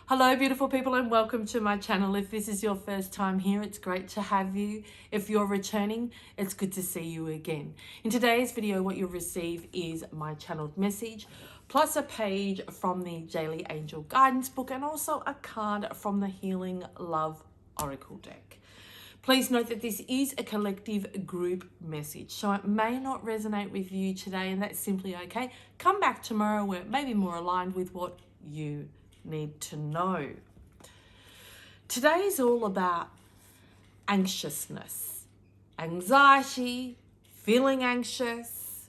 Hello beautiful people and welcome to my channel. If this is your first time here, it's great to have you. If you're returning, it's good to see you again. In today's video, what you'll receive is my channeled message, plus a page from the Daily Angel Guidance book and also a card from the Healing Love Oracle deck. Please note that this is a collective group message, so it may not resonate with you today, and that's simply okay. Come back tomorrow where it may be more aligned with what you need to know. Today is all about anxiousness, anxiety, feeling anxious.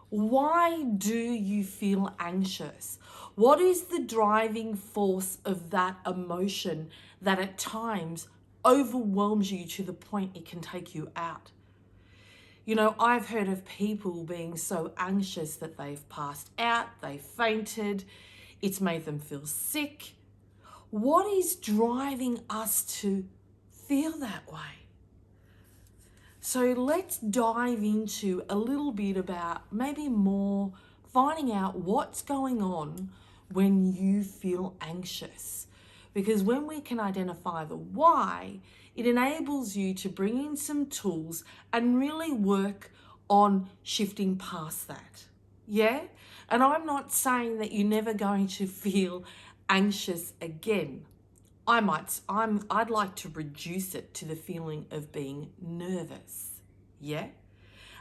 Why do you feel anxious? What is the driving force of that emotion that at times overwhelms you to the point it can take you out? You know, I've heard of people being so anxious that they've passed out, they've fainted, it's made them feel sick. What is driving us to feel that way? So let's dive into a little bit about maybe more finding out what's going on when you feel anxious. Because when we can identify the why, it enables you to bring in some tools and really work on shifting past that. Yeah? And I'm not saying that you're never going to feel anxious again. I'd like to reduce it to the feeling of being nervous. Yeah?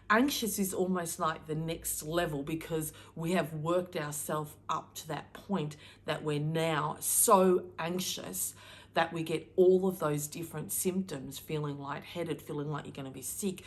Anxious is almost like the next level because we have worked ourselves up to that point that we're now so anxious that we get all of those different symptoms, feeling lightheaded, feeling like you're going to be sick,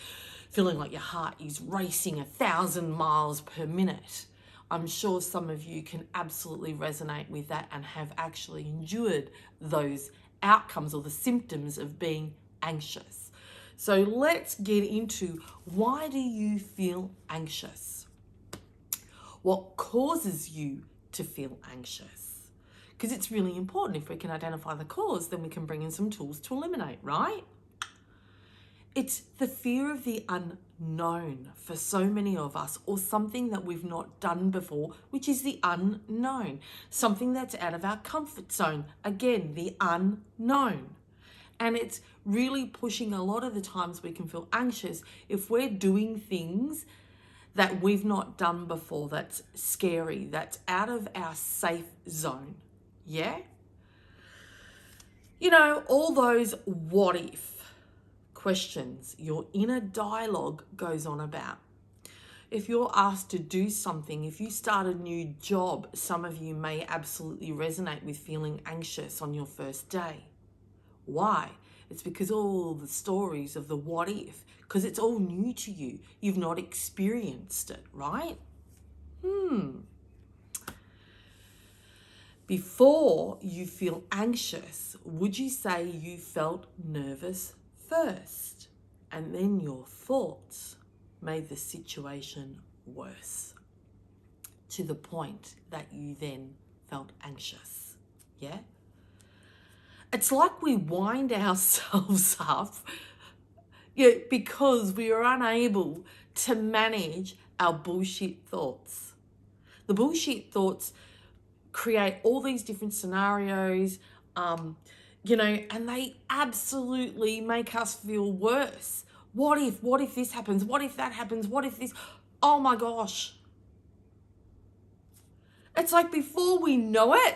feeling like your heart is racing 1,000 miles per minute. I'm sure some of you can absolutely resonate with that and have actually endured those outcomes or the symptoms of being anxious. So let's get into, why do you feel anxious? What causes you to feel anxious? Because it's really important. If we can identify the cause, then we can bring in some tools to eliminate, right? It's the fear of the unknown for so many of us, or something that we've not done before, which is the unknown. Something that's out of our comfort zone. Again, the unknown. And it's really pushing. A lot of the times we can feel anxious if we're doing things that we've not done before, that's scary, that's out of our safe zone. Yeah? You know, all those what if questions your inner dialogue goes on about. If you're asked to do something, if you start a new job, some of you may absolutely resonate with feeling anxious on your first day. Why? It's because all the stories of the what if, because it's all new to you. You've not experienced it, right? Before you feel anxious, would you say you felt nervous first, and then your thoughts made the situation worse to the point that you then felt anxious? Yeah? It's like we wind ourselves up, because we are unable to manage our bullshit thoughts. The bullshit thoughts create all these different scenarios, and they absolutely make us feel worse. What if this happens? What if that happens? What if this? Oh my gosh. It's like before we know it,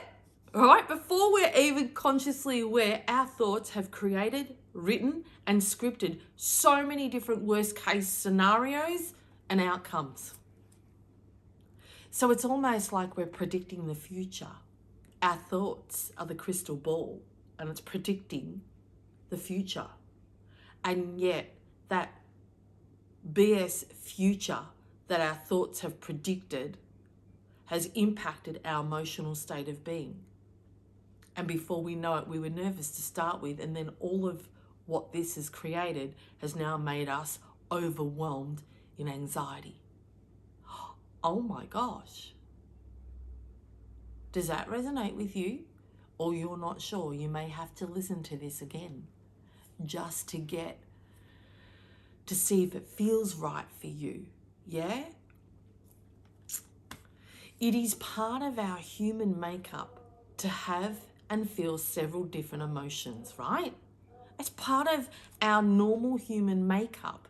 right? Before we're even consciously aware, our thoughts have created, written, and scripted so many different worst case scenarios and outcomes. So it's almost like we're predicting the future. Our thoughts are the crystal ball, and it's predicting the future. And yet that BS future that our thoughts have predicted has impacted our emotional state of being. And before we know it, we were nervous to start with, and then all of what this has created has now made us overwhelmed in anxiety. Oh my gosh. Does that resonate with you? Or you're not sure? You may have to listen to this again just to get to see if it feels right for you. Yeah? It is part of our human makeup to have and feel several different emotions, right? It's part of our normal human makeup.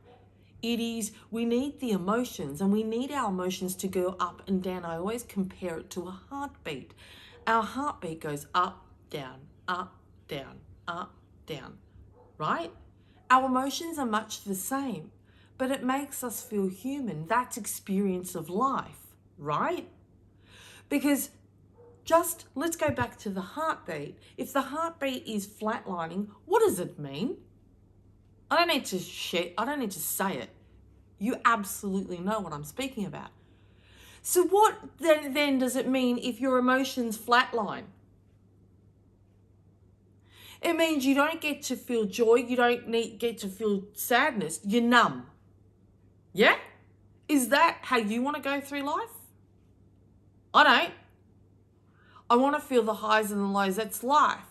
It is, we need the emotions, and we need our emotions to go up and down. I always compare it to a heartbeat. Our heartbeat goes up, down, up, down, up, down, right? Our emotions are much the same, but it makes us feel human. That's experience of life, right? Because just let's go back to the heartbeat. If the heartbeat is flatlining, what does it mean? I don't need to say it. You absolutely know what I'm speaking about. So what then does it mean if your emotions flatline? It means you don't get to feel joy, you don't get to feel sadness, you're numb. Yeah? Is that how you want to go through life? I don't. I want to feel the highs and the lows, that's life.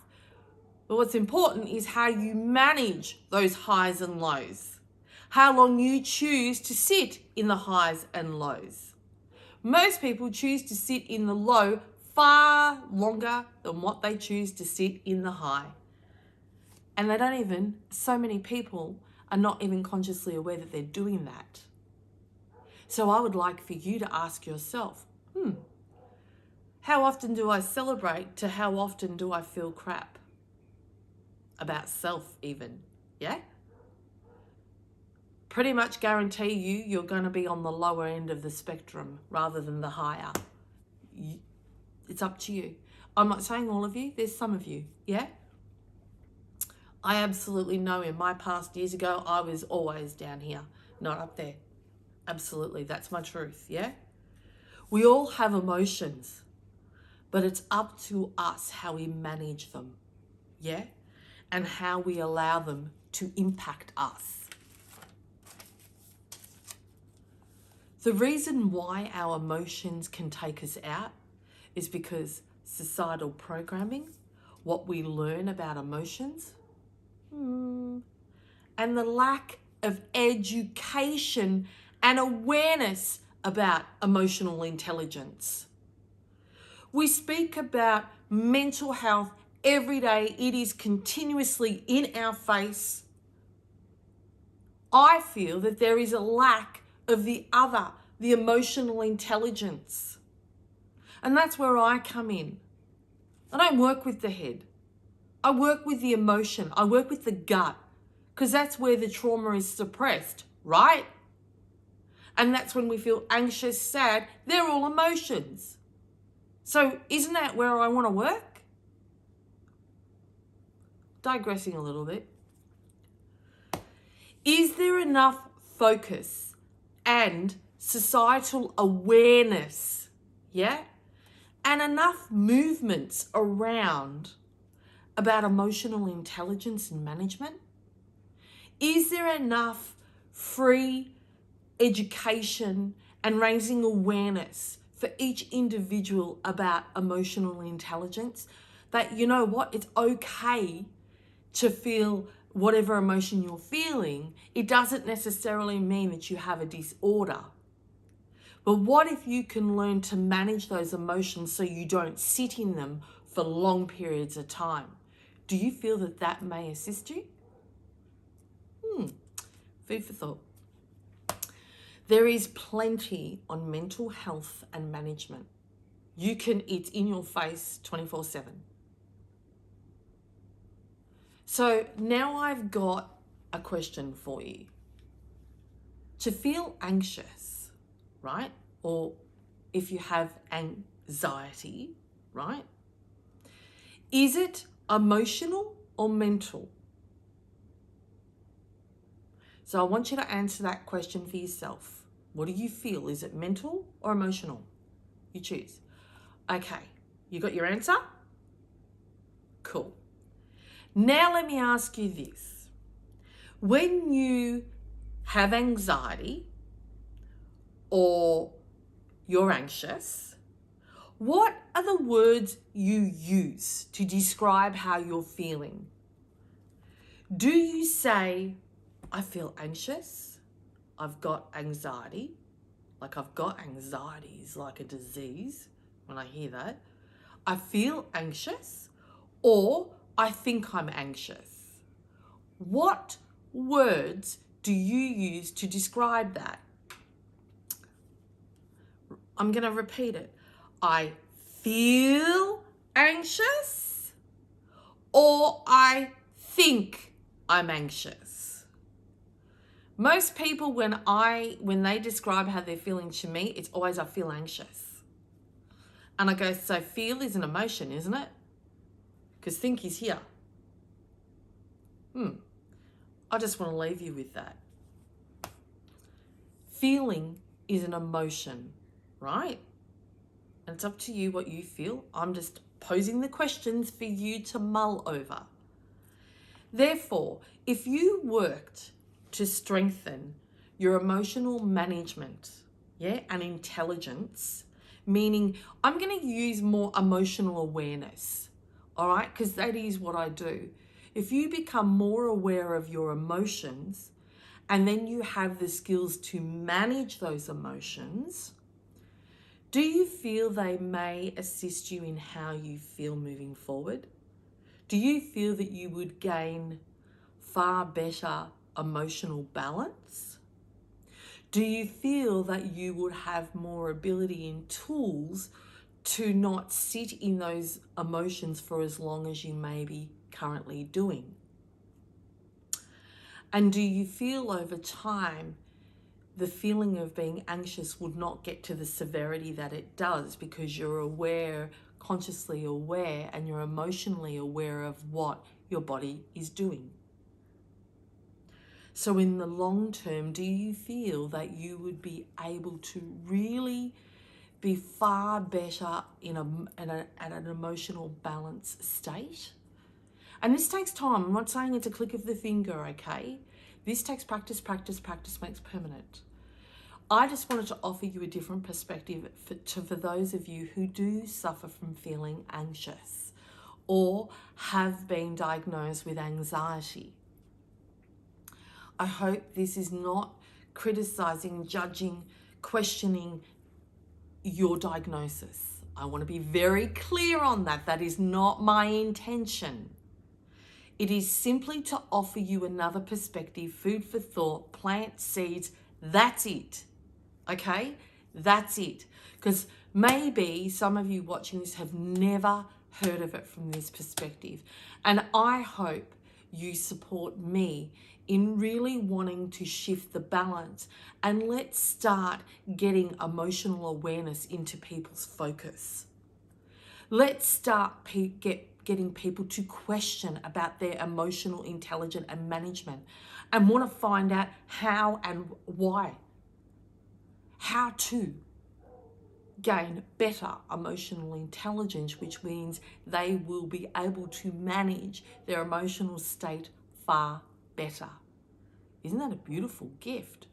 But what's important is how you manage those highs and lows. How long you choose to sit in the highs and lows. Most people choose to sit in the low far longer than what they choose to sit in the high. And so many people are not even consciously aware that they're doing that. So I would like for you to ask yourself, how often do I celebrate to how often do I feel crap? About self even, yeah? Pretty much guarantee you're going to be on the lower end of the spectrum rather than the higher. It's up to you. I'm not saying all of you, there's some of you, yeah? I absolutely know in my past years ago, I was always down here, not up there. Absolutely, that's my truth, yeah? We all have emotions, but it's up to us how we manage them, yeah? And how we allow them to impact us. The reason why our emotions can take us out is because societal programming, what we learn about emotions, and the lack of education and awareness about emotional intelligence. We speak about mental health every day. It is continuously in our face. I feel that there is a lack of the emotional intelligence. And that's where I come in. I don't work with the head. I work with the emotion. I work with the gut, because that's where the trauma is suppressed, right? And that's when we feel anxious, sad. They're all emotions. So isn't that where I want to work? Digressing a little bit. Is there enough focus and societal awareness, yeah? And enough movements around about emotional intelligence and management? Is there enough free education and raising awareness for each individual about emotional intelligence, that you know what, it's okay to feel whatever emotion you're feeling? It doesn't necessarily mean that you have a disorder. But what if you can learn to manage those emotions so you don't sit in them for long periods of time? Do you feel that that may assist you? Food for thought. There is plenty on mental health and management. It's in your face 24/7. So now I've got a question for you. To feel anxious, right? Or if you have anxiety, right? Is it emotional or mental? So I want you to answer that question for yourself. What do you feel? Is it mental or emotional? You choose. Okay, you got your answer? Cool. Now let me ask you this. When you have anxiety or you're anxious, what are the words you use to describe how you're feeling? Do you say, I feel anxious, I've got anxiety, like I've got anxiety is like a disease when I hear that. I feel anxious, or I think I'm anxious. What words do you use to describe that? I'm going to repeat it. I feel anxious, or I think I'm anxious. Most people, when they describe how they're feeling to me, it's always I feel anxious. And I go, so feel is an emotion, isn't it? Because think is here. I just want to leave you with that. Feeling is an emotion, right? And it's up to you what you feel. I'm just posing the questions for you to mull over. Therefore, if you worked to strengthen your emotional management, and intelligence, meaning I'm going to use more emotional awareness, all right? Because that is what I do. If you become more aware of your emotions, and then you have the skills to manage those emotions, do you feel they may assist you in how you feel moving forward? Do you feel that you would gain far better emotional balance? Do you feel that you would have more ability and tools to not sit in those emotions for as long as you may be currently doing? And do you feel over time the feeling of being anxious would not get to the severity that it does because you're aware, consciously aware, and you're emotionally aware of what your body is doing? So in the long term, do you feel that you would be able to really be far better at an emotional balanced state? And this takes time. I'm not saying it's a click of the finger, okay? This takes practice, practice, practice makes permanent. I just wanted to offer you a different perspective for those of you who do suffer from feeling anxious or have been diagnosed with anxiety. I hope this is not criticizing, judging, questioning your diagnosis. I want to be very clear on that. That is not my intention. It is simply to offer you another perspective, food for thought, plant seeds. That's it. Okay? That's it. Because maybe some of you watching this have never heard of it from this perspective. And I hope you support me in really wanting to shift the balance, and let's start getting emotional awareness into people's focus. Let's start getting people to question about their emotional intelligence and management and want to find out how and why. How to gain better emotional intelligence, which means they will be able to manage their emotional state far better. Isn't that a beautiful gift?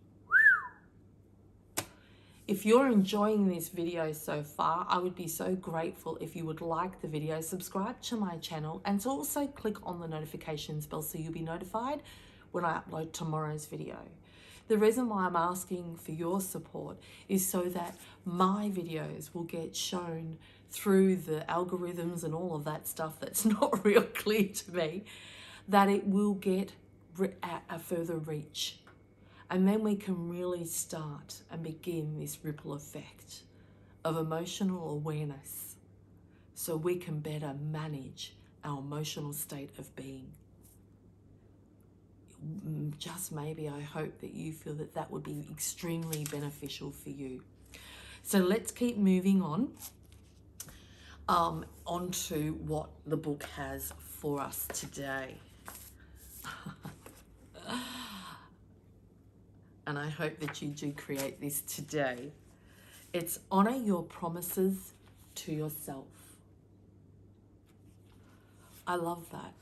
If you're enjoying this video so far, I would be so grateful if you would like the video, subscribe to my channel, and to also click on the notifications bell so you'll be notified when I upload tomorrow's video. The reason why I'm asking for your support is so that my videos will get shown through the algorithms and all of that stuff that's not real clear to me, that it will get a further reach. And then we can really start and begin this ripple effect of emotional awareness so we can better manage our emotional state of being. Just maybe I hope that you feel that that would be extremely beneficial for you. So let's keep moving onto what the book has for us today. And I hope that you do create this today. It's honor your promises to yourself. I love that.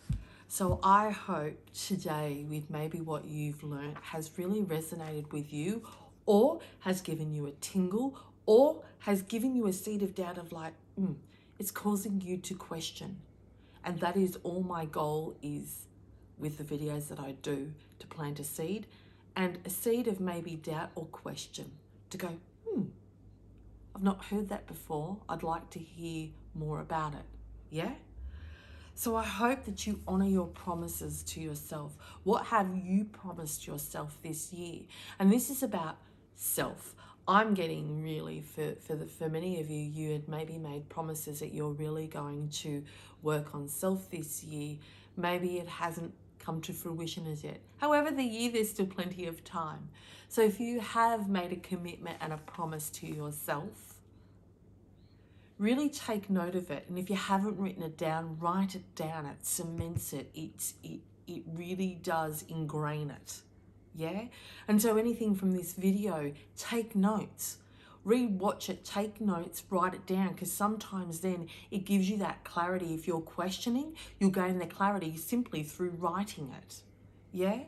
So I hope today, with maybe what you've learned, has really resonated with you, or has given you a tingle, or has given you a seed of doubt of like, it's causing you to question. And that is all my goal is with the videos that I do, to plant a seed, and a seed of maybe doubt or question, to go, I've not heard that before. I'd like to hear more about it. Yeah? So I hope that you honor your promises to yourself. What have you promised yourself this year? And this is about self. I'm getting really, for many of you, you had maybe made promises that you're really going to work on self this year. Maybe it hasn't come to fruition as yet. However, the year, there's still plenty of time. So if you have made a commitment and a promise to yourself, really take note of it. And if you haven't written it down, write it down. It cements it. It really does ingrain it. Yeah? And so anything from this video, take notes. Re-watch it, take notes, write it down, because sometimes then it gives you that clarity. If you're questioning, you'll gain the clarity simply through writing it. Yeah?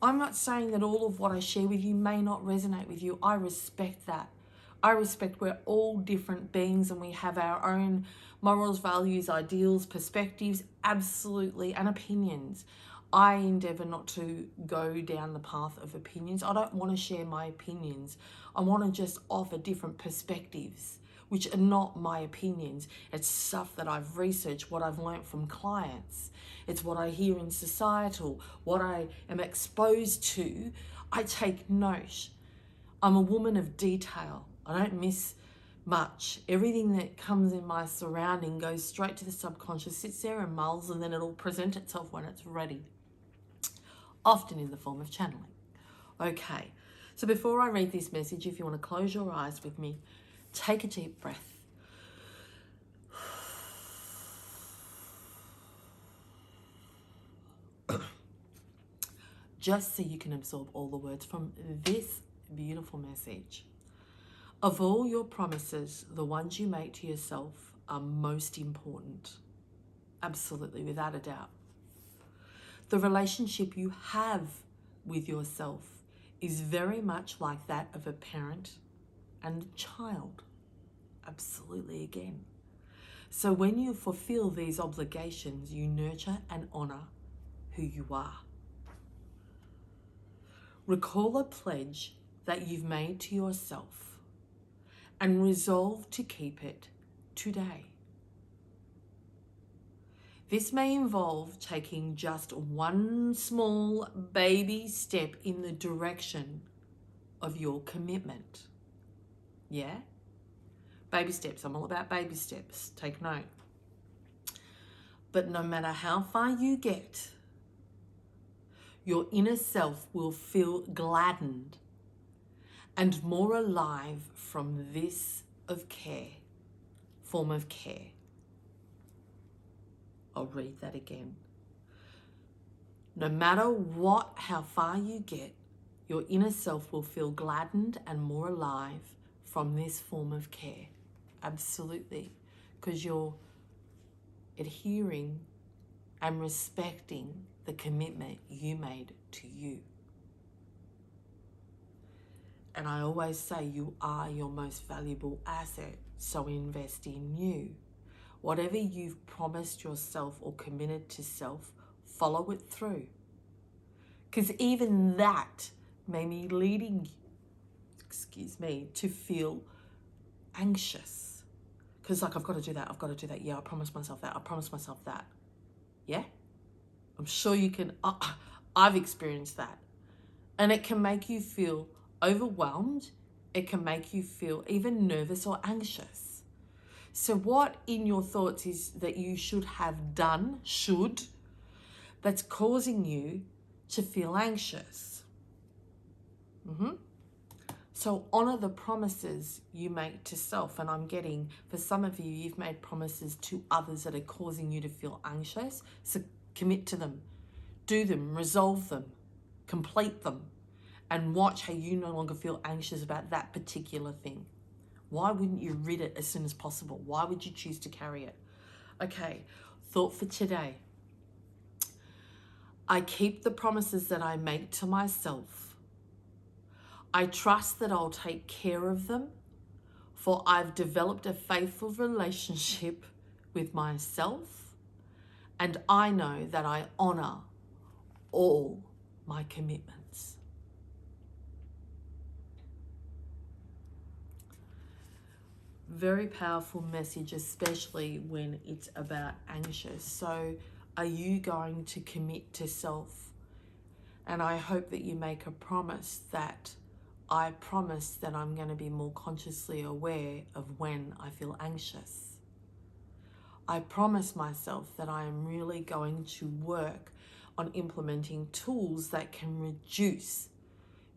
I'm not saying that all of what I share with you may not resonate with you. I respect that. I respect we're all different beings and we have our own morals, values, ideals, perspectives, absolutely, and opinions. I endeavour not to go down the path of opinions. I don't want to share my opinions. I want to just offer different perspectives, which are not my opinions. It's stuff that I've researched, what I've learnt from clients. It's what I hear in societal, what I am exposed to. I take note. I'm a woman of detail. I don't miss much. Everything that comes in my surrounding goes straight to the subconscious, sits there and mulls, and then it'll present itself when it's ready, often in the form of channeling. Okay, so before I read this message, if you want to close your eyes with me, take a deep breath. Just so you can absorb all the words from this beautiful message. Of all your promises, the ones you make to yourself are most important. Absolutely, without a doubt. The relationship you have with yourself is very much like that of a parent and a child. Absolutely, again. So when you fulfill these obligations, you nurture and honor who you are. Recall a pledge that you've made to yourself and resolve to keep it today. This may involve taking just one small baby step in the direction of your commitment. Yeah? Baby steps. I'm all about baby steps. Take note. But no matter how far you get, your inner self will feel gladdened and more alive from this form of care. I'll read that again. No matter how far you get, your inner self will feel gladdened and more alive from this form of care. Absolutely. Because you're adhering and respecting the commitment you made to you. And I always say you are your most valuable asset, so invest in you. Whatever you've promised yourself or committed to self, follow it through. Because even that may be leading you, to feel anxious. Because I've got to do that. Yeah, I promised myself that. Yeah? I'm sure you can, I've experienced that. And it can make you feel overwhelmed. It can make you feel even nervous or anxious. So what in your thoughts is that you should have done, that's causing you to feel anxious? So honor the promises you make to self. And I'm getting, for some of you, you've made promises to others that are causing you to feel anxious. So commit to them, do them, resolve them, complete them, and watch how you no longer feel anxious about that particular thing. Why wouldn't you rid it as soon as possible? Why would you choose to carry it? Okay, thought for today. I keep the promises that I make to myself. I trust that I'll take care of them, for I've developed a faithful relationship with myself, and I know that I honor all my commitments. Very powerful message, especially when it's about anxious. So are you going to commit to self? And I hope that you make a promise that I promise that I'm going to be more consciously aware of when I feel anxious. I promise myself that I am really going to work on implementing tools that can reduce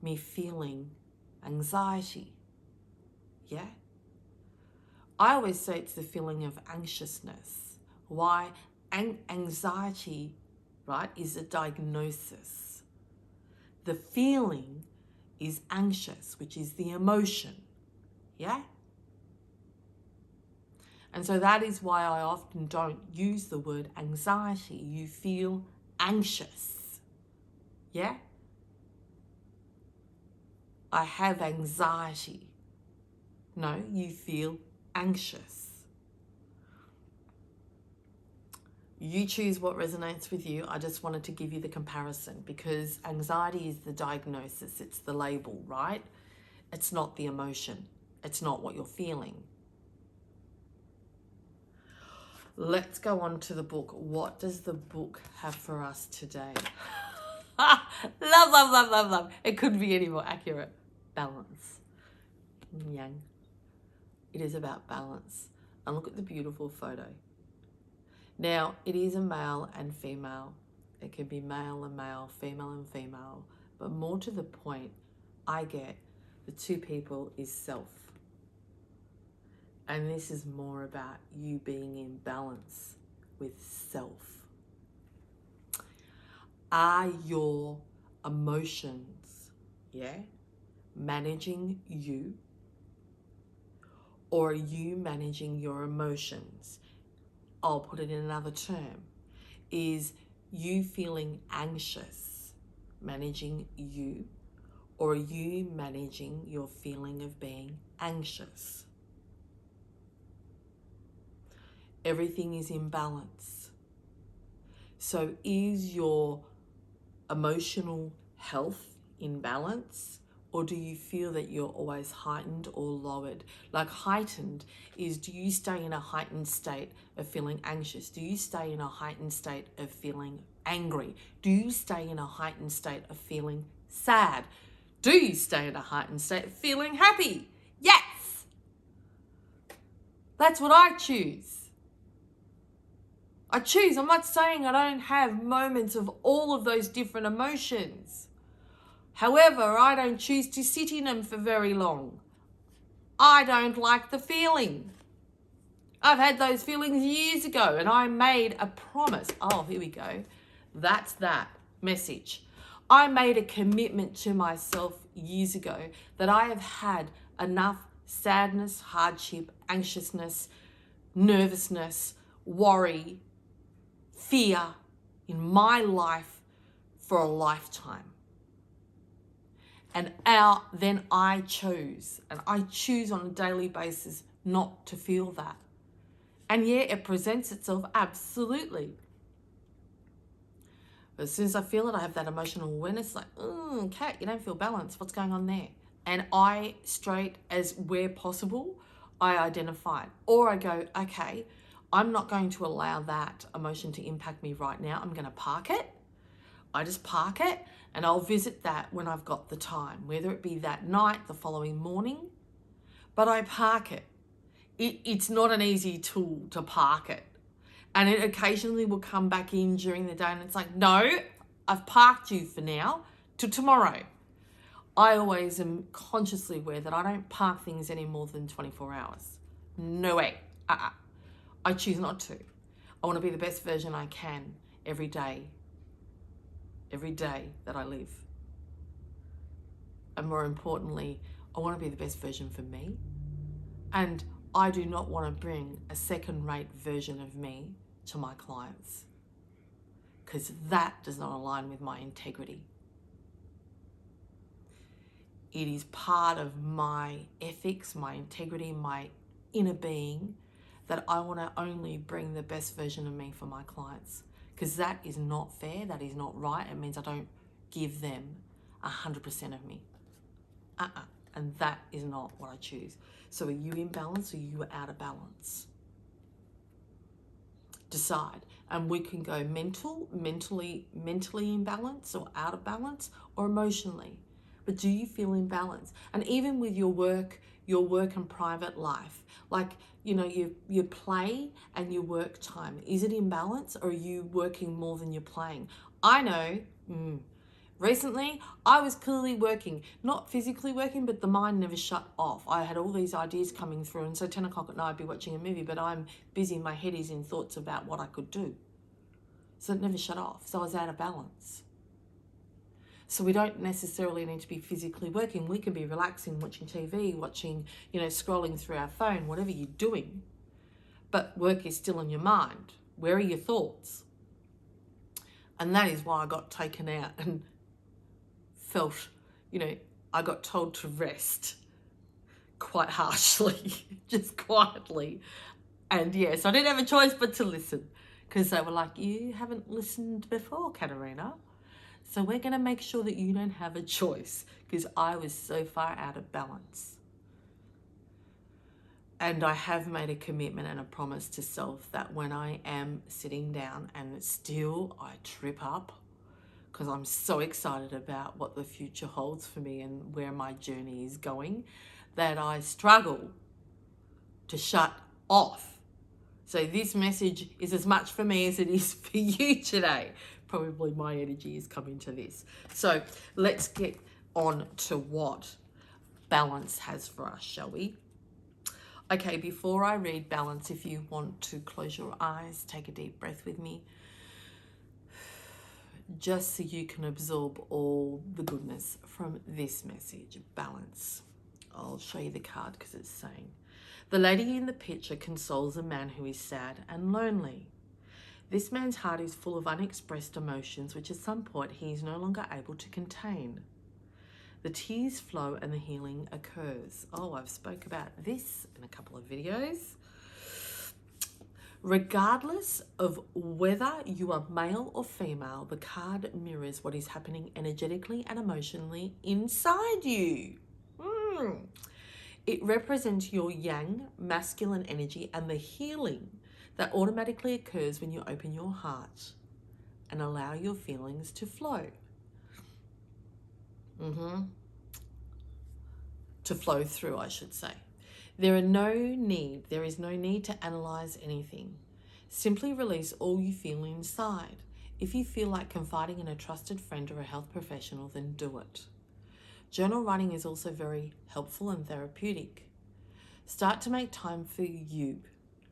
me feeling anxiety. Yeah? I always say it's the feeling of anxiousness. Why? Anxiety, right, is a diagnosis. The feeling is anxious, which is the emotion. Yeah? And so that is why I often don't use the word anxiety. You feel anxious. Yeah? I have anxiety. No, you feel anxious. You choose what resonates with you. I just wanted to give you the comparison because anxiety is the diagnosis. It's the label, right? It's not the emotion. It's not what you're feeling. Let's go on to the book. What does the book have for us today? Love, love, love, love, love. It couldn't be any more accurate. Balance. Yang. It is about balance. And look at the beautiful photo. Now, it is a male and female. It can be male and male, female and female. But more to the point, I get the two people is self. And this is more about you being in balance with self. Are your emotions, managing you? Or are you managing your emotions? I'll put it in another term. Is you feeling anxious managing you? Or are you managing your feeling of being anxious? Everything is in balance. So is your emotional health in balance? Or do you feel that you're always heightened or lowered? Like heightened is, do you stay in a heightened state of feeling anxious? Do you stay in a heightened state of feeling angry? Do you stay in a heightened state of feeling sad? Do you stay in a heightened state of feeling happy? Yes! That's what I choose. I choose. I'm not saying I don't have moments of all of those different emotions. However, I don't choose to sit in them for very long. I don't like the feeling. I've had those feelings years ago and I made a promise. Oh, here we go. That's that message. I made a commitment to myself years ago that I have had enough sadness, hardship, anxiousness, nervousness, worry, fear in my life for a lifetime. And then I choose on a daily basis not to feel that. And yeah, it presents itself absolutely. But as soon as I feel it, I have that emotional awareness like, Kat, you don't feel balanced. What's going on there? And I, straight as where possible, I identify it. Or I go, okay, I'm not going to allow that emotion to impact me right now. I'm going to park it. I just park it and I'll visit that when I've got the time, whether it be that night, the following morning, but I park it. It's not an easy tool to park it. And it occasionally will come back in during the day and it's like, no, I've parked you for now to tomorrow. I always am consciously aware that I don't park things any more than 24 hours. No way. I choose not to. I want to be the best version I can every day that I live. And more importantly, I want to be the best version for me. And I do not want to bring a second-rate version of me to my clients because that does not align with my integrity. It is part of my ethics, my integrity, my inner being that I want to only bring the best version of me for my clients. Because that is not fair, that is not right. It means I don't give them 100% of me. And that is not what I choose. So are you in balance or are you out of balance? Decide. And we can go mentally in balance or out of balance, or emotionally. But do you feel in balance? And even with your work and private life, like, you know, your play and your work time, is it in balance, or are you working more than you're playing? I know, recently I was clearly working, not physically working, but the mind never shut off. I had all these ideas coming through, and so 10 o'clock at night I'd be watching a movie, but I'm busy, my head is in thoughts about what I could do. So it never shut off. So I was out of balance. So we don't necessarily need to be physically working. We can be relaxing, watching TV, watching, scrolling through our phone, whatever you're doing. But work is still in your mind. Where are your thoughts? And that is why I got taken out and felt, I got told to rest quite harshly, just quietly. And yes, I didn't have a choice but to listen, because they were like, you haven't listened before, Katerina. So we're going to make sure that you don't have a choice, because I was so far out of balance. And I have made a commitment and a promise to self that when I am sitting down and still I trip up, because I'm so excited about what the future holds for me and where my journey is going, that I struggle to shut off. So this message is as much for me as it is for you today. Probably my energy is coming to this. So let's get on to what balance has for us, shall we? Okay, before I read balance, if you want to close your eyes, take a deep breath with me, just so you can absorb all the goodness from this message, balance. I'll show you the card because it's saying, the lady in the picture consoles a man who is sad and lonely. This man's heart is full of unexpressed emotions, which at some point he is no longer able to contain. The tears flow and the healing occurs. Oh, I've spoke about this in a couple of videos. Regardless of whether you are male or female, the card mirrors what is happening energetically and emotionally inside you. It represents your yang, masculine energy, and the healing that automatically occurs when you open your heart and allow your feelings to flow. To flow through, I should say. There is no need to analyze anything. Simply release all you feel inside. If you feel like confiding in a trusted friend or a health professional, then do it. Journal writing is also very helpful and therapeutic. Start to make time for you.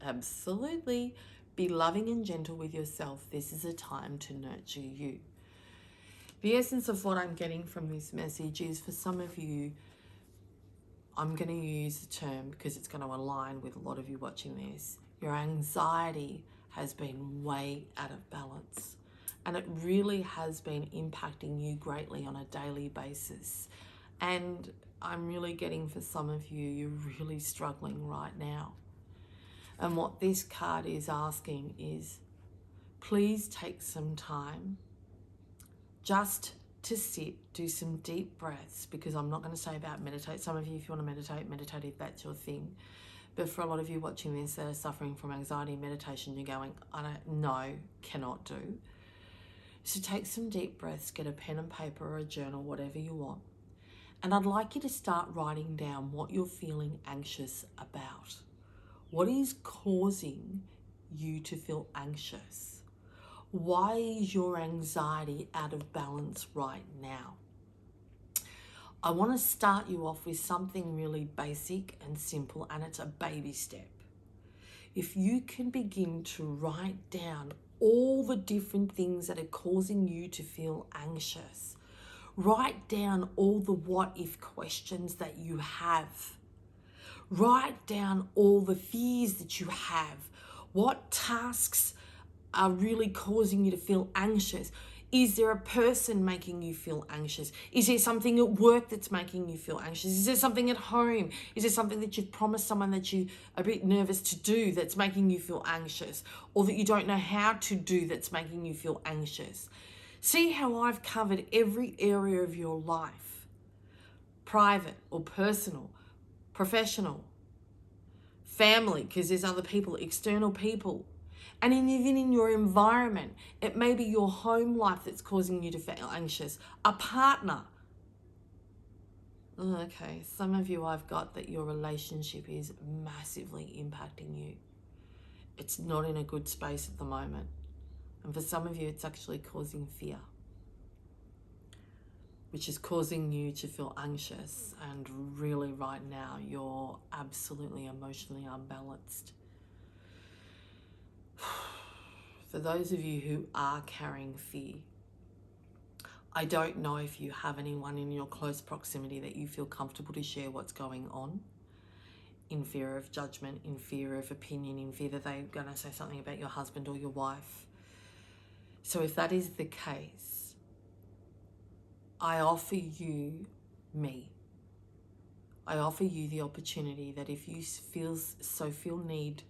Absolutely. Be loving and gentle with yourself. This is a time to nurture you. The essence of what I'm getting from this message is, for some of you, I'm going to use the term because it's going to align with a lot of you watching this. Your anxiety has been way out of balance, and it really has been impacting you greatly on a daily basis. And I'm really getting, for some of you, you're really struggling right now. And what this card is asking is, please take some time just to sit, do some deep breaths, because I'm not going to say about meditate. Some of you, if you want to meditate if that's your thing. But for a lot of you watching this that are suffering from anxiety, meditation, you're going, cannot do. So take some deep breaths, get a pen and paper or a journal, whatever you want. And I'd like you to start writing down what you're feeling anxious about. What is causing you to feel anxious? Why is your anxiety out of balance right now? I want to start you off with something really basic and simple, and it's a baby step. If you can begin to write down all the different things that are causing you to feel anxious, write down all the what if questions that you have. Write down all the fears that you have. What tasks are really causing you to feel anxious? Is there a person making you feel anxious? Is there something at work that's making you feel anxious? Is there something at home? Is there something that you've promised someone that you're a bit nervous to do that's making you feel anxious? Or that you don't know how to do that's making you feel anxious? See how I've covered every area of your life. private or personal, professional, family, because there's other people, external people. And even in your environment, it may be your home life that's causing you to feel anxious, a partner. Okay, some of you, I've got that your relationship is massively impacting you. It's not in a good space at the moment. And for some of you, it's actually causing fear, which is causing you to feel anxious. And really right now, you're absolutely emotionally unbalanced. For those of you who are carrying fear, I don't know if you have anyone in your close proximity that you feel comfortable to share what's going on, in fear of judgment, in fear of opinion, in fear that they're going to say something about your husband or your wife. So if that is the case, I offer you me. I offer you the opportunity that if you feel need,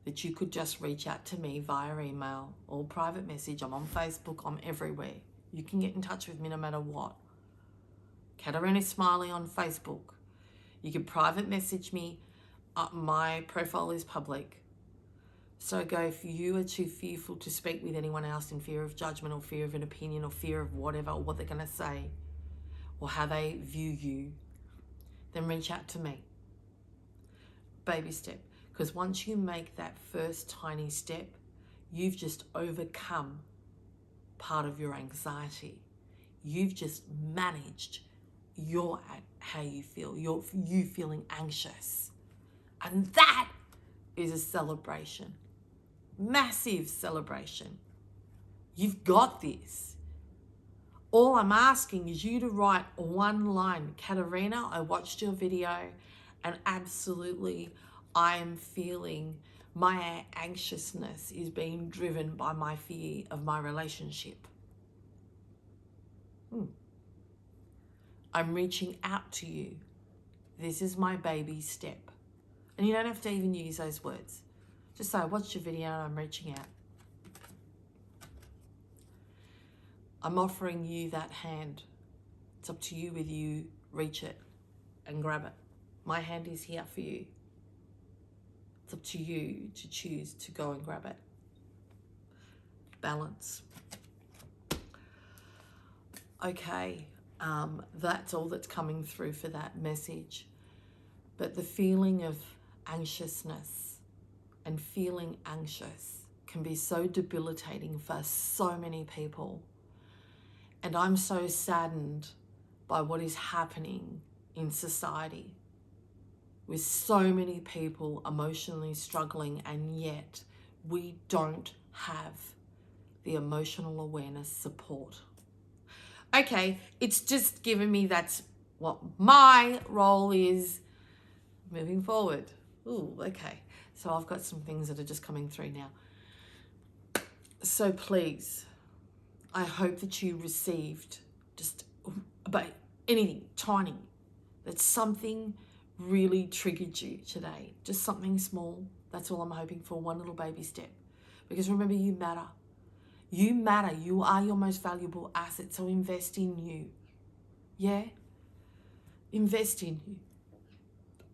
that you could just reach out to me via email or private message. I'm on Facebook, I'm everywhere. You can get in touch with me no matter what. Katarina Smiley on Facebook. You can private message me. My profile is public. So go, if you are too fearful to speak with anyone else in fear of judgment or fear of an opinion or fear of whatever, or what they're going to say or how they view you, then reach out to me. Baby step. Because once you make that first tiny step, you've just overcome part of your anxiety. You've just managed how you feel. You feeling anxious. And that is a celebration. Massive celebration. You've got this. All I'm asking is you to write one line. Katarina, I watched your video and absolutely I am feeling my anxiousness is being driven by my fear of my relationship. I'm reaching out to you. This is my baby step. And you don't have to even use those words. Just say, I watched your video and I'm reaching out. I'm offering you that hand. It's up to you whether you reach it and grab it. My hand is here for you. It's up to you to choose to go and grab it. Balance. Okay, that's all that's coming through for that message. But the feeling of anxiousness and feeling anxious can be so debilitating for so many people. And I'm so saddened by what is happening in society, with so many people emotionally struggling, and yet we don't have the emotional awareness support. Okay, it's just given me that's what my role is moving forward. Ooh, okay. So I've got some things that are just coming through now. So please, I hope that you received just about anything tiny, that something really triggered you today. Just something small. That's all I'm hoping for. One little baby step. Because remember, you matter. You matter. You are your most valuable asset. So invest in you. Yeah? Invest in you.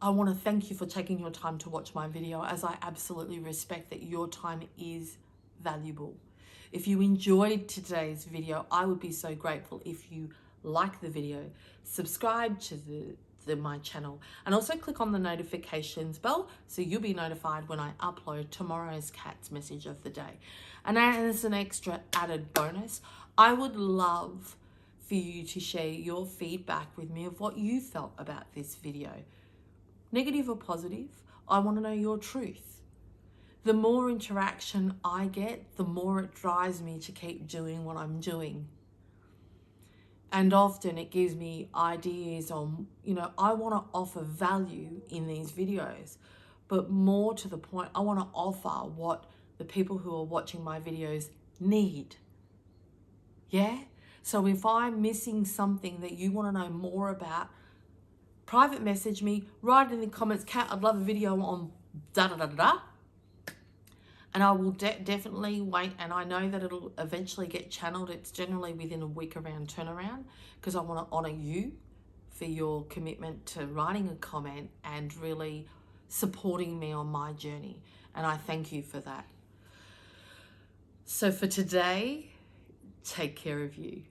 I want to thank you for taking your time to watch my video, as I absolutely respect that your time is valuable. If you enjoyed today's video, I would be so grateful if you like the video, subscribe to my channel, and also click on the notifications bell so you'll be notified when I upload tomorrow's cat's message of the day. And as an extra added bonus, I would love for you to share your feedback with me of what you felt about this video. Negative or positive, I want to know your truth. The more interaction I get, the more it drives me to keep doing what I'm doing. And often it gives me ideas on, I want to offer value in these videos, but more to the point, I want to offer what the people who are watching my videos need. Yeah? So if I'm missing something that you want to know more about, private message me, write it in the comments, Kat, I'd love a video on da-da-da-da-da. And I will definitely wait, and I know that it'll eventually get channeled. It's generally within a week around turnaround, because I want to honour you for your commitment to writing a comment and really supporting me on my journey. And I thank you for that. So for today, take care of you.